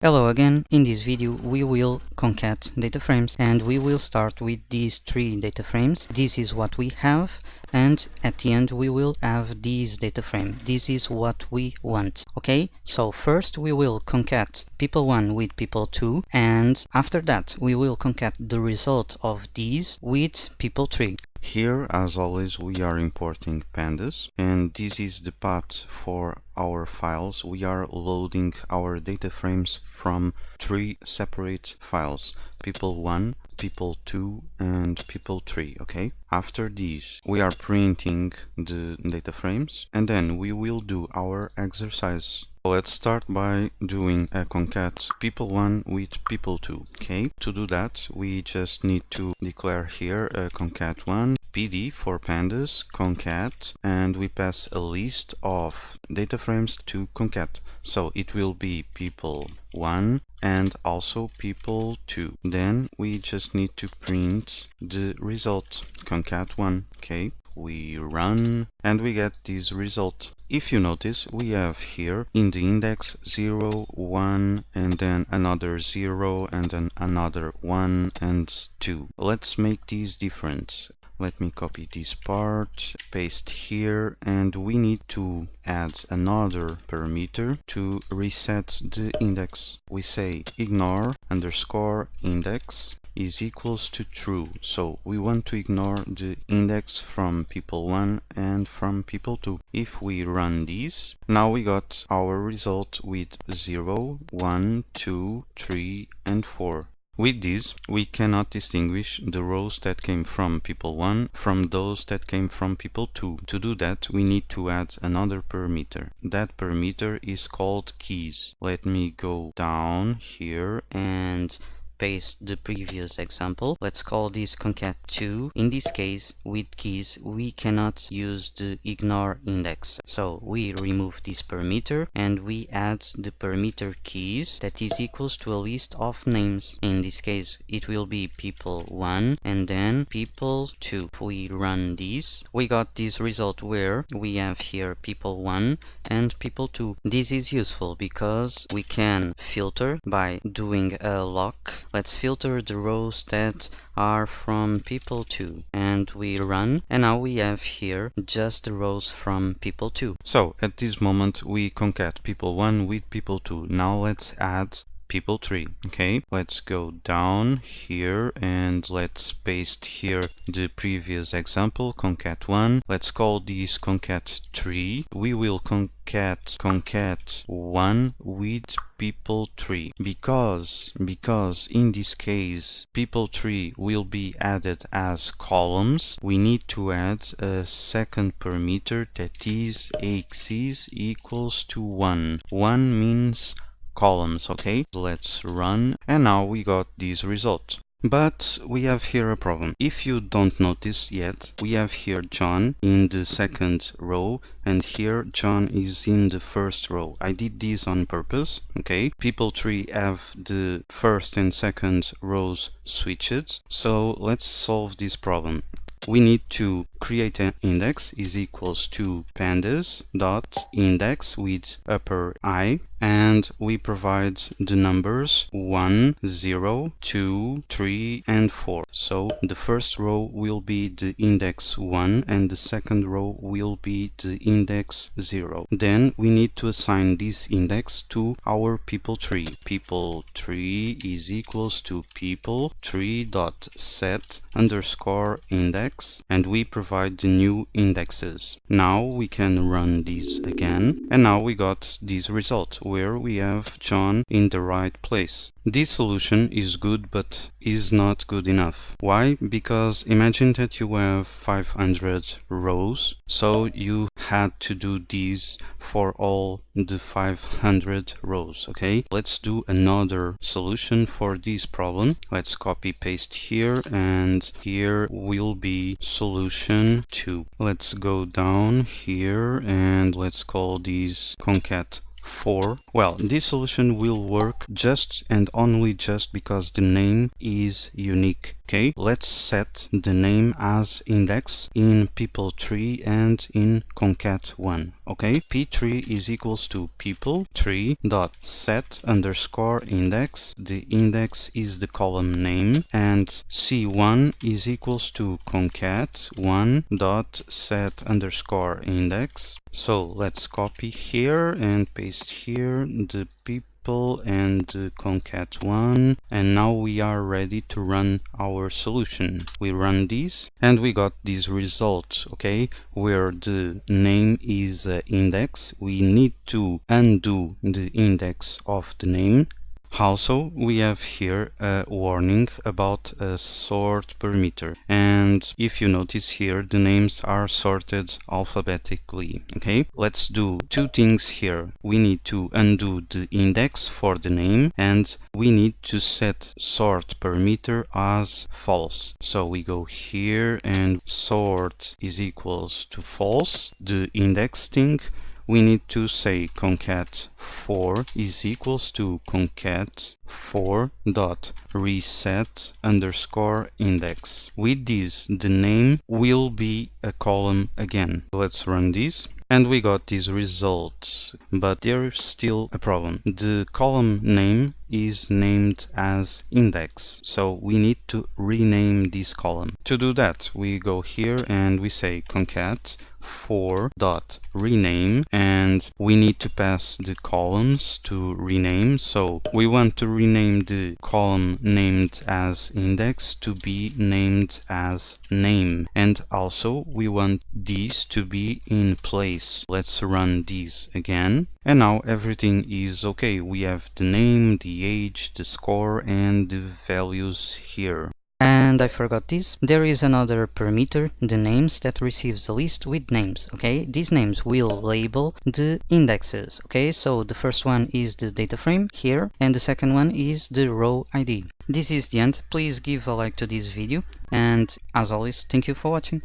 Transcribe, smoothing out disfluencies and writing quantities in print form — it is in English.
Hello again. In this video we will concat data frames and we will start with these three data frames. This is what we have, and at the end we will have this data frame. This is what we want. Okay, so first we will concat people1 with people2, and after that we will concat the result of these with people3. Here, as always, we are importing pandas, and this is the path for our files. We are loading our data frames from three separate files: people1, people2, and people3. Okay, after these we are printing the data frames, and then we will do our exercise. Let's start by doing a concat people1 with people2. Okay, to do that we just need to declare here a concat1 pd for pandas concat, and we pass a list of data frames to concat. So it will be people1 and also people2. Then we just need to print the result concat1. Okay, we run and we get this result. If you notice, we have here in the index 0, 1, and then another 0, and then another 1 and 2. Let's make these different. Let me copy this part, paste here, and we need to add another parameter to reset the index. We say ignore underscore index is equals to true. So we want to ignore the index from people1 and from people2. If we run these, now we got our result with 0, 1, 2, 3, and 4. With this, we cannot distinguish the rows that came from people1 from those that came from people2. To do that, we need to add another parameter. That parameter is called keys. Let me go down here And paste the previous example. Let's call this concat2. In this case, with keys, we cannot use the ignore index. So we remove this parameter and we add the parameter keys that is equals to a list of names. In this case, it will be people1 and then people2. If we run this, we got this result where we have here people1 and people2. This is useful because we can filter by doing a lock. Let's filter the rows that are from people2, and we run, and now we have here just the rows from people2. So at this moment we concat people1 with people2. Now let's add people3. Okay, let's go down here and let's paste here the previous example concat1. Let's call this concat3. We will concat1 with people3 because in this case people3 will be added as columns. We need to add a second parameter that is axis equals to 1. 1 means columns. Okay, let's run, and now we got this result. But we have here a problem. If you don't notice yet, we have here John in the second row, and here John is in the first row. I did this on purpose. Okay, people3 have the first and second rows switched. So let's solve this problem. We need to create an index is equals to pandas dot index with upper I, and we provide the numbers 1, 0, 2, 3, and 4. So the first row will be the index 1 and the second row will be the index 0. Then we need to assign this index to our people3. People3 is equals to people3 dot set underscore index, and we provide the new indexes. Now we can run this again, and now we got this result where we have John in the right place. This solution is good, but is not good enough. Why? Because imagine that you have 500 rows, so you had to do this for all the 500 rows. Okay, let's do another solution for this problem. Let's copy paste here, and here will be solution 2. Let's go down here and let's call this concat 4. Well, this solution will work just and only just because the name is unique. Okay, let's set the name as index in people tree and in concat 1. Okay, p3 is equals to people tree dot set underscore index. The index is the column name, and c1 is equals to concat 1 dot set underscore index. So let's copy here and paste here the people and the concat 1, and now we are ready to run our solution. We run this and we got this result, okay, where the name is index. We need to undo the index of the name. Also, we have here a warning about a sort parameter, and if you notice here, the names are sorted alphabetically. Okay, let's do two things here. We need to undo the index for the name, and we need to set sort parameter as false. So we go here and sort is equals to false. The index thing, we need to say concat 4 is equals to concat 4 dot reset underscore index. With this, the name will be a column again. Let's run this. And we got these results, but there's still a problem. The column name is named as index, so we need to rename this column. To do that, we go here and we say concat 4 dot rename, and we need to pass the columns to rename. So we want to rename the column named as index to be named as name, and also we want these to be in place. Let's run these again, and now everything is okay. We have the name, the age, the score, and the values here. And I forgot this. There is another parameter, the names, that receives a list with names. Okay, these names will label the indexes. Okay, so the first one is the data frame here, and the second one is the row ID. This is the end. Please give a like to this video, and as always, thank you for watching.